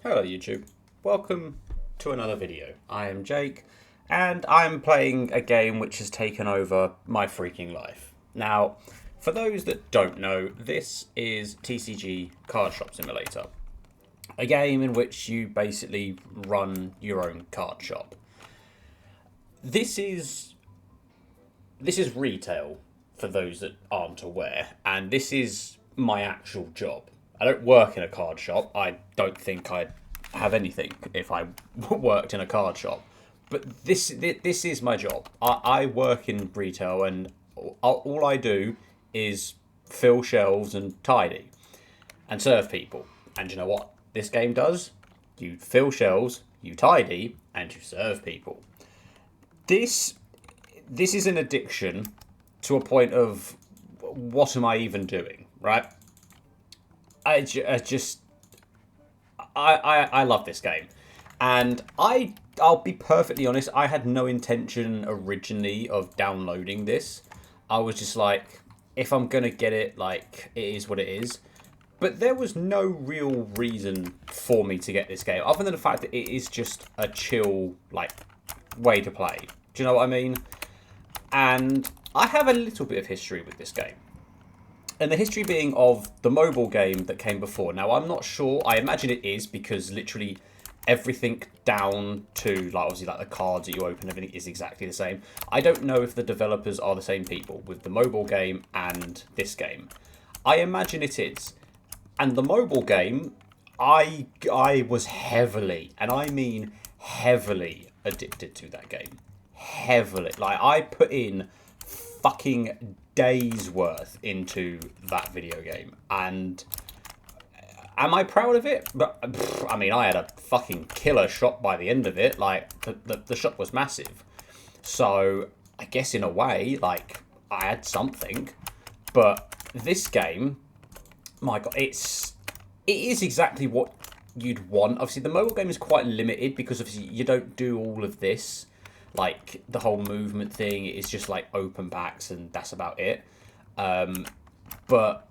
Hello YouTube, welcome to another video. I am Jake and I'm playing a game which has taken over my freaking life. Now, for those that don't know, this is TCG Card Shop Simulator. A game in which you basically run your own card shop. This is retail for those that aren't aware, and this is my actual job. I don't work in a card shop. I don't think I'd have anything if I worked in a card shop. But this is my job. I work in retail, and all I do is fill shelves and tidy and serve people. And you know what this game does? You fill shelves, you tidy, and you serve people. This this is an addiction to a point of what am I even doing, right? I love this game, and I'll be perfectly honest. I had no intention originally of downloading this. I was just like, if I'm gonna get it, like it is what it is. But there was no real reason for me to get this game, other than the fact that it is just a chill, like, way to play. Do you know what I mean? And I have a little bit of history with this game. And the history being of the mobile game that came before. Now, I'm not sure. I imagine it is because literally everything down to, like, obviously, like, the cards that you open, everything is exactly the same. I don't know if the developers are the same people with the mobile game and this game. I imagine it is. And the mobile game, I was heavily, and I mean heavily, addicted to that game. Heavily. Like, I put in fucking days worth into that video game. And am I proud of it? But I mean, I had a fucking killer shop by the end of it. Like, the shop was massive. So, I guess in a way, like, I had something. But this game, my god, it is exactly what you'd want. Obviously, the mobile game is quite limited because obviously you don't do all of this, like the whole movement thing. It's just like open packs and that's about it. But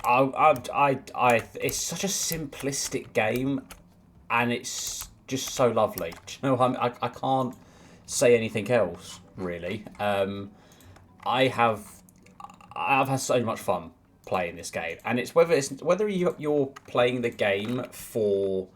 it's such a simplistic game, and it's just so lovely. Do you know, I can't say anything else really. I have I've had so much fun playing this game, and it's whether you're playing the game for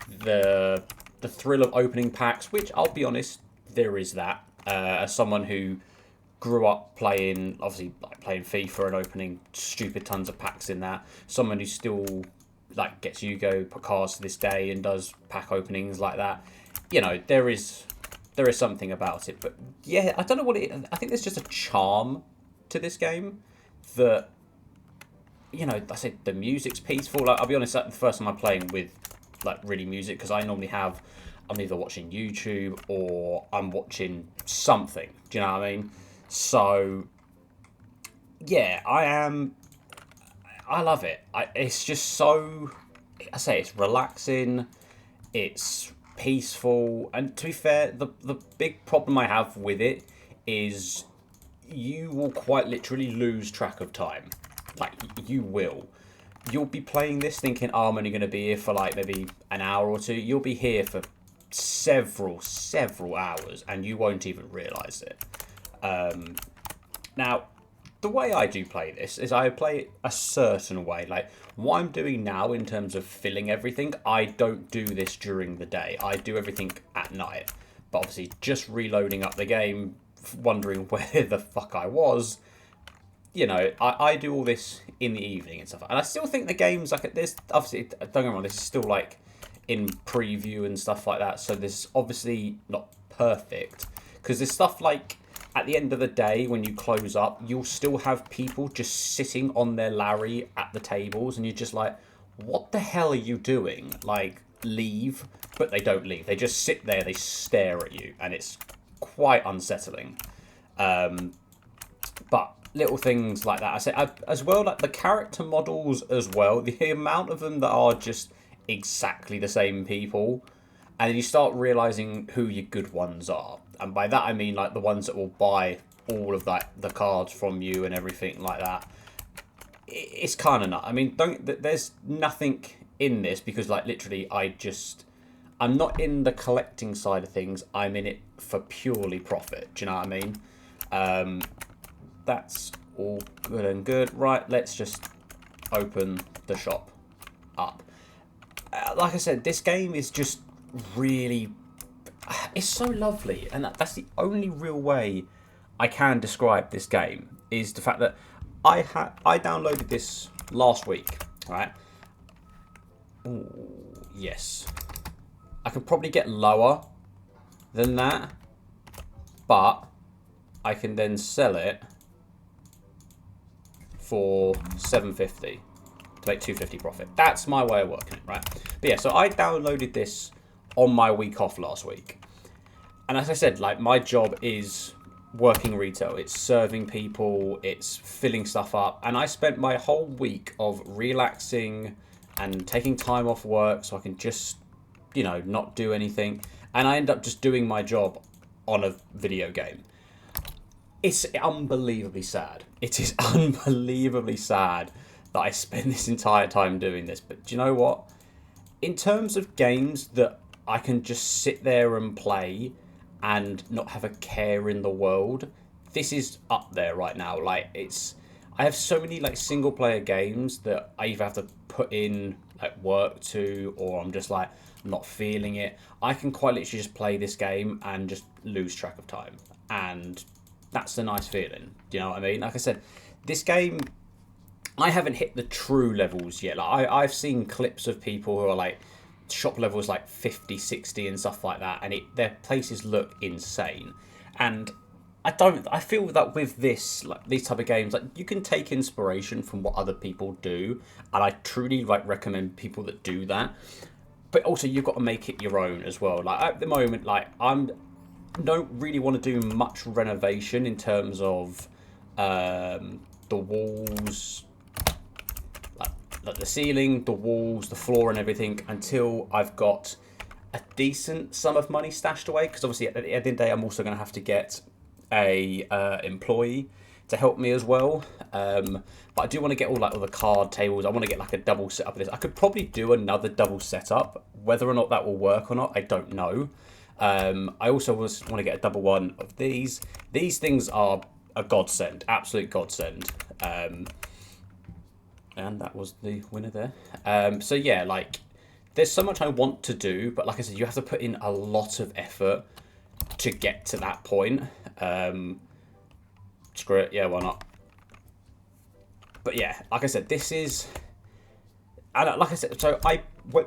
the thrill of opening packs, which I'll be honest, there is that. As someone who grew up playing, obviously, like playing FIFA and opening stupid tons of packs in that, someone who still like gets Yu-Gi-Oh cards to this day and does pack openings like that, you know, there is something about it. But yeah, I don't know what it. I think there's just a charm to this game that, you know, I said the music's peaceful. Like, I'll be honest, that's the first time I'm playing with like really music, because I normally have, I'm either watching YouTube or I'm watching something. Do you know what I mean? So yeah, I love it. It's just so, I say, it's relaxing, it's peaceful, and to be fair, the big problem I have with it is you will quite literally lose track of time. Like, you will. You'll be playing this thinking, oh, I'm only going to be here for like maybe an hour or two. You'll be here for several hours, and you won't even realise it. Now, the way I do play this is I play it a certain way. Like, what I'm doing now in terms of filling everything, I don't do this during the day. I do everything at night. But obviously, just reloading up the game, wondering where the fuck I was, you know, I do all this in the evening and stuff. And I still think the game's like this. Obviously, don't get me wrong, this is still like in preview and stuff like that. So this is obviously not perfect, because there's stuff like at the end of the day when you close up, you'll still have people just sitting on their Larry at the tables, and you're just like, what the hell are you doing? Like, leave. But they don't leave. They just sit there. They stare at you, and it's quite unsettling. But little things like that. I say as well, like the character models as well. The amount of them that are just exactly the same people, and then you start realizing who your good ones are. And by that I mean like the ones that will buy all of that, the cards from you and everything like that. It's kind of not. I mean, there's nothing in this because, like, literally, I'm not in the collecting side of things. I'm in it for purely profit. Do you know what I mean? That's all good and good. Right, let's just open the shop up. Like I said, this game is just really... It's so lovely. And that's the only real way I can describe this game, is the fact that I downloaded this last week, right? Ooh, yes. I could probably get lower than that, but I can then sell it for $7.50 to make $2.50 profit. That's my way of working it, right? But yeah, so I downloaded this on my week off last week. And as I said, like, my job is working retail. It's serving people, it's filling stuff up. And I spent my whole week of relaxing and taking time off work so I can just, you know, not do anything. And I end up just doing my job on a video game. It's unbelievably sad. It is unbelievably sad that I spend this entire time doing this. But do you know what? In terms of games that I can just sit there and play and not have a care in the world, this is up there right now. Like, I have so many, like, single player games that I either have to put in, like, work to, or I'm just like not feeling it. I can quite literally just play this game and just lose track of time, and that's a nice feeling. Do you know what I mean? Like I said, this game, I haven't hit the true levels yet. Like, I've seen clips of people who are like shop levels like 50, 60 and stuff like that, and their places look insane. And I feel that with this, like, these type of games, like, you can take inspiration from what other people do, and I truly, like, recommend people that do that. But also, you've got to make it your own as well. Like, at the moment, like, don't really want to do much renovation in terms of the walls, like the ceiling, the walls, the floor and everything, until I've got a decent sum of money stashed away. Because obviously at the end of the day, I'm also going to have to get a employee to help me as well. But I do want to get all the card tables. I want to get like a double setup of this. I could probably do another double setup. Whether or not that will work or not, I don't know. I also want to get a double one of these. These things are a godsend, absolute godsend. And that was the winner there. So yeah, like, there's so much I want to do, but like I said, you have to put in a lot of effort to get to that point. Screw it, yeah, why not? But yeah, like I said, this is... And like I said, so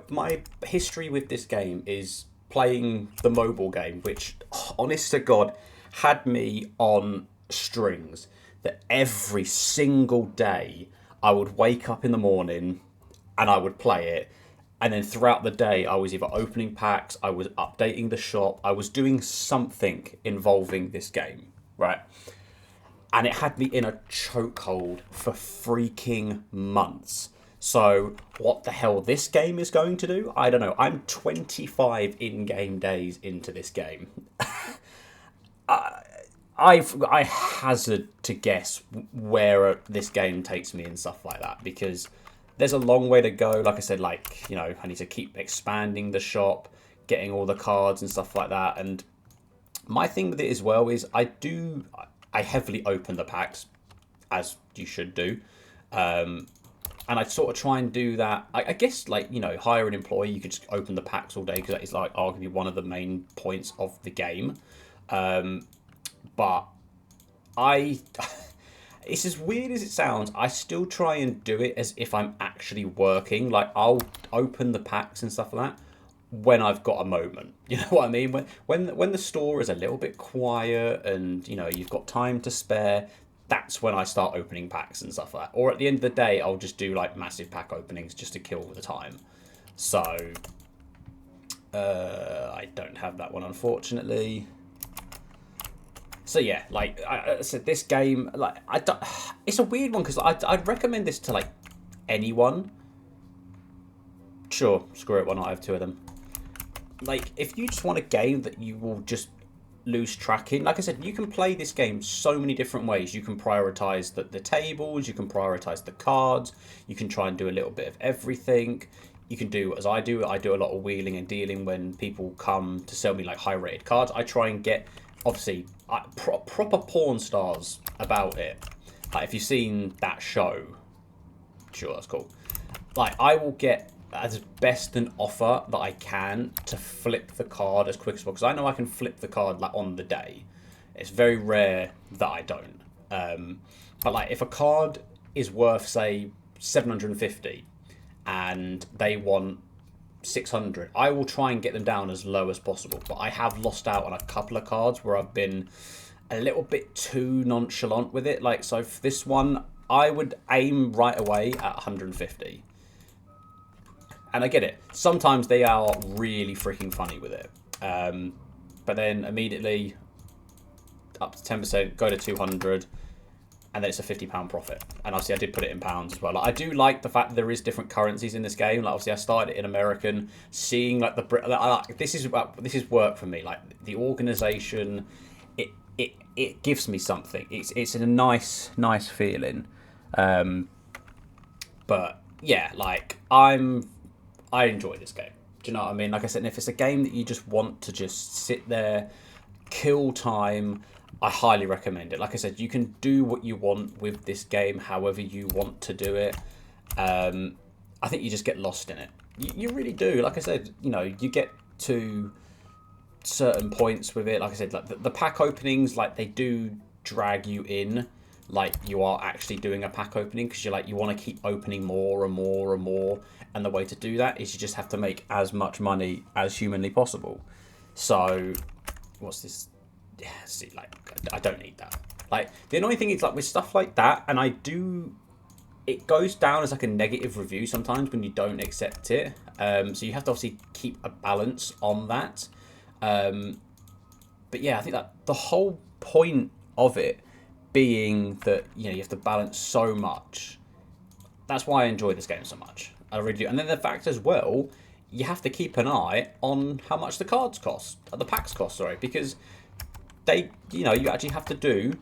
my history with this game is playing the mobile game, which, honest to God, had me on strings. That every single day I would wake up in the morning and I would play it. And then throughout the day, I was either opening packs, I was updating the shop, I was doing something involving this game, right? And it had me in a chokehold for freaking months. So what the hell this game is going to do, I don't know. I'm 25 in-game days into this game. I hazard to guess where this game takes me and stuff like that, because there's a long way to go. Like I said, like, you know, I need to keep expanding the shop, getting all the cards and stuff like that. And my thing with it as well is I heavily open the packs, as you should do. And I sort of try and do that. I guess, like, you know, hire an employee, you could just open the packs all day, because that is, like, arguably one of the main points of the game. But it's as weird as it sounds, I still try and do it as if I'm actually working. Like, I'll open the packs and stuff like that when I've got a moment. You know what I mean? When the store is a little bit quiet and, you know, you've got time to spare, that's when I start opening packs and stuff like that. Or at the end of the day, I'll just do, like, massive pack openings just to kill the time. So, I don't have that one, unfortunately. So yeah, like I said, this game, like, it's a weird one, because I'd recommend this to, like, anyone. Sure, screw it, why not? I have two of them. Like, if you just want a game that you will just lose track in, like I said, you can play this game so many different ways. You can prioritize the tables, you can prioritize the cards, you can try and do a little bit of everything. you can do as I do. I do a lot of wheeling and dealing when people come to sell me like high rated cards. I try and get, obviously, proper porn stars about it. Like if you've seen that show, sure, that's cool. Like I will get as best an offer that I can to flip the card as quick as possible, because I know I can flip the card like on the day. It's very rare that I don't. But like if a card is worth say 750 and they want 600, I will try and get them down as low as possible. But I have lost out on a couple of cards where I've been a little bit too nonchalant with it. Like, so for this one, I would aim right away at 150. And I get it. Sometimes they are really freaking funny with it. But then immediately up to 10%, go to 200, and then it's a £50 profit. And obviously I did put it in pounds as well. Like, I do like the fact that there is different currencies in this game. Like obviously I started it in American, seeing like this is work for me. Like the organisation, it gives me something. It's a nice feeling. But yeah, like I enjoy this game. Do you know what I mean? Like I said, if it's a game that you just want to just sit there, kill time, I highly recommend it. Like I said, you can do what you want with this game, however you want to do it. I think you just get lost in it. You really do. Like I said, you know, you get to certain points with it. Like I said, like the pack openings, like they do drag you in. Like you are actually doing a pack opening because you're like, you want to keep opening more and more and more. And the way to do that is you just have to make as much money as humanly possible. So what's this? Yeah, see, like I don't need that. Like the annoying thing is like with stuff like that, and it goes down as like a negative review sometimes when you don't accept it. So you have to obviously keep a balance on that. But yeah, I think that the whole point of it being that, you know, you have to balance so much. That's why I enjoy this game so much. I really do. And then the fact as well, you have to keep an eye on how much the cards cost, the packs cost, sorry, because they, you know, you actually have to do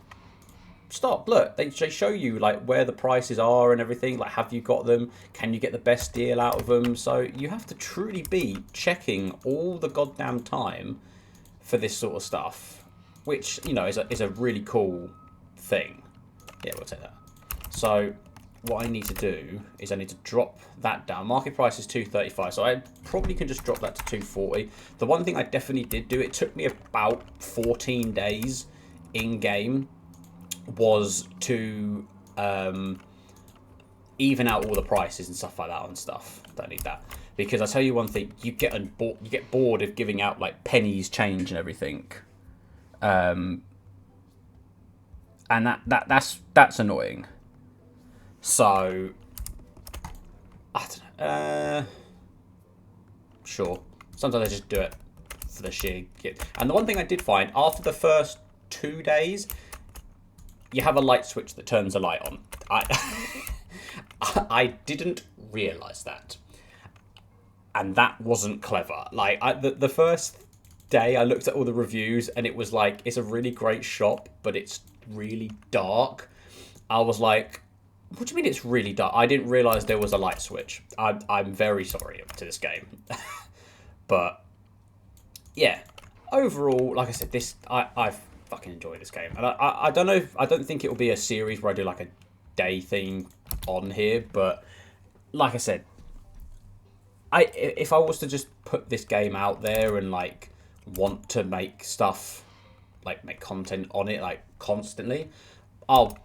stop. Look, they show you like where the prices are and everything. Like, have you got them? Can you get the best deal out of them? So you have to truly be checking all the goddamn time for this sort of stuff, which, you know, is a really cool thing. Yeah, we'll take that. So what I need to do is I need to drop that down. Market price is 235, so I probably can just drop that to 240. The one thing I definitely did do, it took me about 14 days in game, was to even out all the prices and stuff like that and stuff. Don't need that, because I tell you one thing, you get bored of giving out like pennies change and everything, and that's annoying. So I don't know. Sure. Sometimes I just do it for the sheer get. And the one thing I did find, after the first 2 days, you have a light switch that turns a light on. I didn't realise that. And that wasn't clever. Like, the first day I looked at all the reviews and it was like, it's a really great shop, but it's really dark. I was like, what do you mean it's really dark? I didn't realise there was a light switch. I'm very sorry to this game. But, yeah. Overall, like I said, I fucking enjoy this game. And I don't know I don't think it will be a series where I do like a day thing on here. But, like I said, if I was to just put this game out there and, like, want to make stuff, like, make content on it, like, constantly, I'll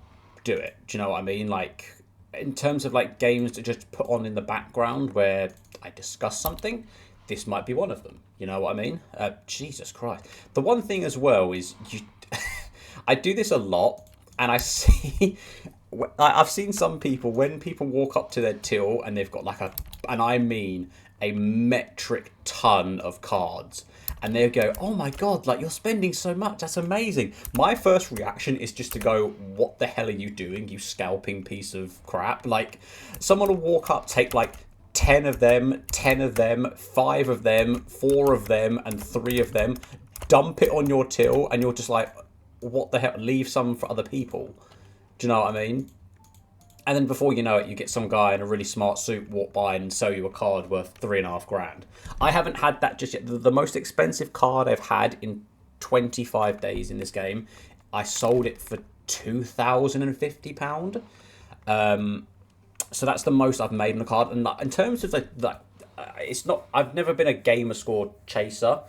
do it. Do you know what I mean? Like, in terms of like games to just put on in the background where I discuss something, this might be one of them. You know what I mean? Jesus Christ. The one thing as well is I do this a lot, and I've seen some people, when people walk up to their till and they've got like and I mean a metric ton of cards, and they'll go, oh my god, like, you're spending so much, that's amazing. My first reaction is just to go, what the hell are you doing, you scalping piece of crap? Like, someone will walk up, take like 10 of them, 5 of them, 4 of them, and 3 of them, dump it on your till, and you're just like, what the hell, leave some for other people. Do you know what I mean? And then before you know it, you get some guy in a really smart suit walk by and sell you a card worth 3.5 grand. I haven't had that just yet. The most expensive card I've had in 25 days in this game, I sold it for £2,050. So that's the most I've made on a card. And in terms of it's not. I've never been a gamer score chaser.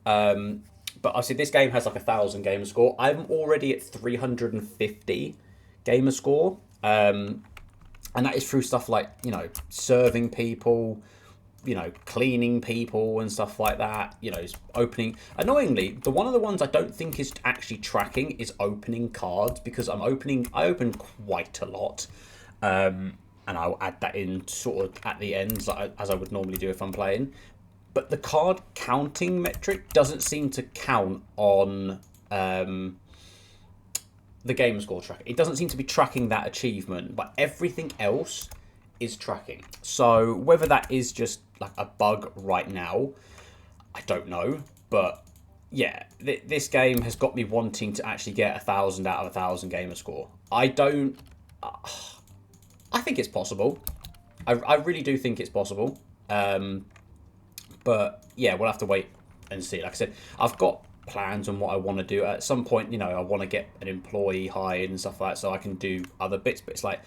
But obviously this game has like 1,000 gamer score. I'm already at 350 gamer score. And that is through stuff like, serving people, cleaning people and stuff like that, opening. Annoyingly, one of the ones I don't think is actually tracking is opening cards, because I open quite a lot. And I'll add that in sort of at the end, as I would normally do if I'm playing. But the card counting metric doesn't seem to count on the gamer score tracker. It doesn't seem to be tracking that achievement, but everything else is tracking. So whether that is just like a bug right now, I don't know. But yeah, this game has got me wanting to actually get 1,000 out of 1,000 gamer score. I don't. I think it's possible. I really do think it's possible. But yeah, we'll have to wait and see. Like I said, I've got plans on what I want to do. At some point, I want to get an employee hired and stuff like that so I can do other bits. But it's like,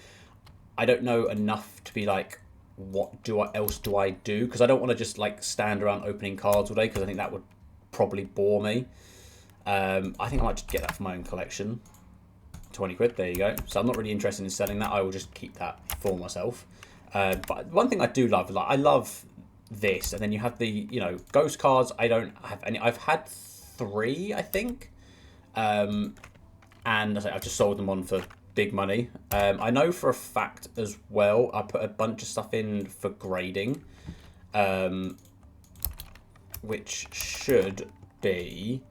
I don't know enough to be like, what else do I do? Because I don't want to just like stand around opening cards all day, because I think that would probably bore me. I think I might just get that for my own collection. 20 quid, there you go. So I'm not really interested in selling that. I will just keep that for myself. But one thing I do love, like I love this, and then you have the ghost cards. I don't have any. I've had 3, I think, and I've just sold them on for big money. I know for a fact as well, I put a bunch of stuff in for grading, which should be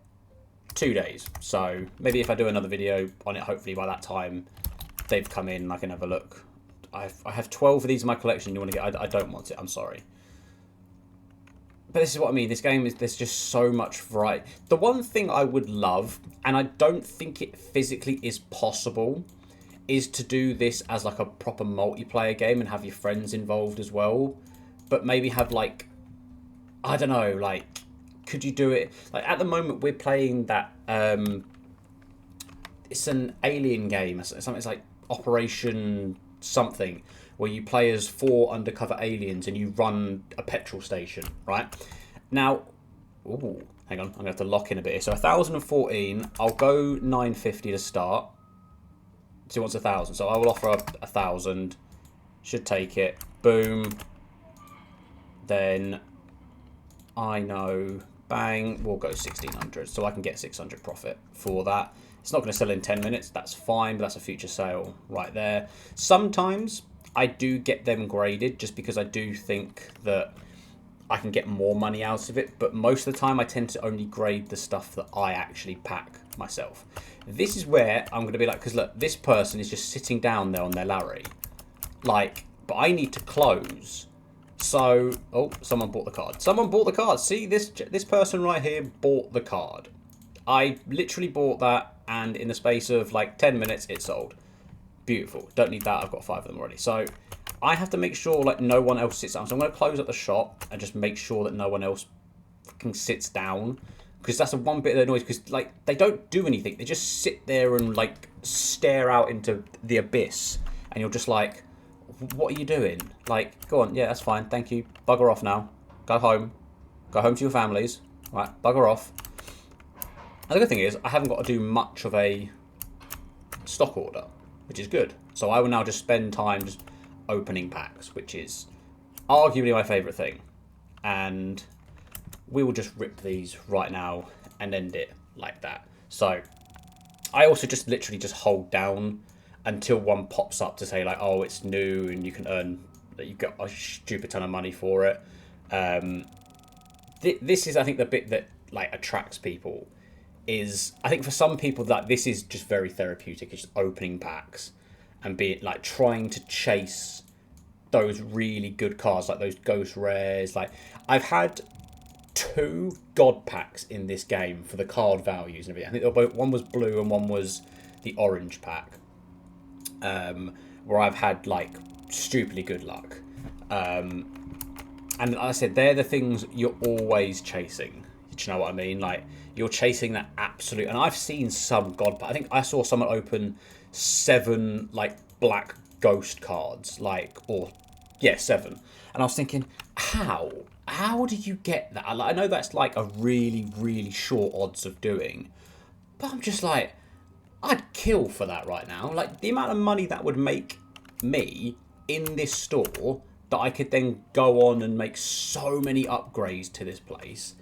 2 days. So maybe if I do another video on it, hopefully by that time they've come in and I can have a look. I have 12 of these in my collection. You want to get? I don't want it. I'm sorry. But this is what I mean. This game there's just so much variety. The one thing I would love, and I don't think it physically is possible, is to do this as like a proper multiplayer game and have your friends involved as well. But maybe have like, I don't know, like, could you do it? Like at the moment we're playing that, it's an alien game. It's like Operation something, where you play as 4 undercover aliens and you run a petrol station, right? Now, ooh, hang on, I'm going to have to lock in a bit here. So 1,014, I'll go 950 to start. So he wants 1,000, so I will offer 1,000. Should take it. Boom. Then I know, bang, we'll go 1,600. So I can get 600 profit for that. It's not going to sell in 10 minutes. That's fine, but that's a future sale right there. Sometimes I do get them graded just because I do think that I can get more money out of it. But most of the time I tend to only grade the stuff that I actually pack myself. This is where I'm going to be like, because look, this person is just sitting down there on their Larry. Like, but I need to close. So, oh, someone bought the card. Someone bought the card. See, this person right here bought the card. I literally bought that, and in the space of like 10 minutes, it sold. Beautiful. Don't need that. I've got 5 of them already. So I have to make sure like no one else sits down. So I'm going to close up the shop and just make sure that no one else fucking sits down. Because that's the one bit that annoys. Because like they don't do anything. They just sit there and like stare out into the abyss. And you're just like, what are you doing? Like, go on. Yeah, that's fine. Thank you. Bugger off now. Go home. Go home to your families. Right. Bugger off. And the good thing is, I haven't got to do much of a stock order, which is good. So I will now just spend time just opening packs, which is arguably my favourite thing. And we will just rip these right now and end it like that. So I also just literally just hold down until one pops up to say like, oh, it's new and you can earn, that you've got a stupid ton of money for it. This is, I think, the bit that like attracts people. Is I think for some people that this is just very therapeutic. It's just opening packs and be it like trying to chase those really good cards, like those ghost rares. Like I've had 2 god packs in this game for the card values and everything. I think one was blue and one was the orange pack, where I've had like stupidly good luck. And like I said, they're the things you're always chasing. Do you know what I mean? Like, you're chasing that absolute... And I've seen some God... I think I saw someone open 7, like, black ghost cards. Like, or... Yeah, 7. And I was thinking, how? How do you get that? I know that's, like, a really, really short odds of doing. But I'm just like... I'd kill for that right now. Like, the amount of money that would make me in this store... that I could then go on and make so many upgrades to this place.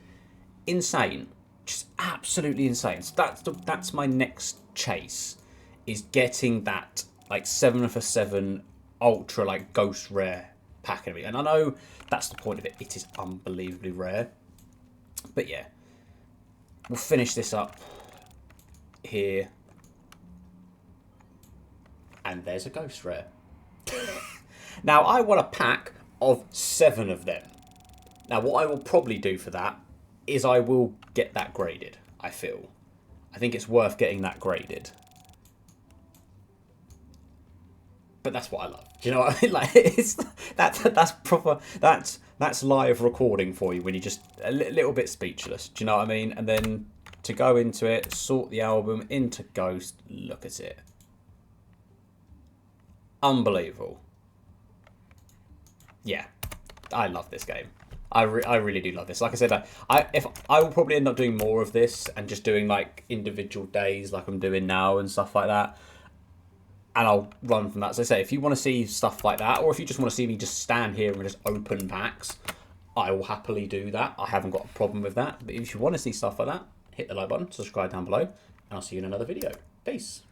Insane. Just absolutely insane. So that's my next chase, is getting that like 7 for 7 ultra like ghost rare pack of it. And I know that's the point of it. It is unbelievably rare. But yeah. We'll finish this up here. And there's a ghost rare. Now, I want a pack of 7 of them. Now, what I will probably do for that is I will get that graded, I feel. I think it's worth getting that graded. But that's what I love. Do you know what I mean? Like, that's proper... That's live recording for you when you're just a little bit speechless. Do you know what I mean? And then to go into it, sort the album into Ghost, look at it. Unbelievable. Yeah, I love this game. I really do love this. Like I said, I will probably end up doing more of this and just doing like individual days like I'm doing now and stuff like that. And I'll run from that. So I say, if you want to see stuff like that, or if you just want to see me just stand here and just open packs, I will happily do that. I haven't got a problem with that. But if you want to see stuff like that, hit the like button, subscribe down below, and I'll see you in another video. Peace.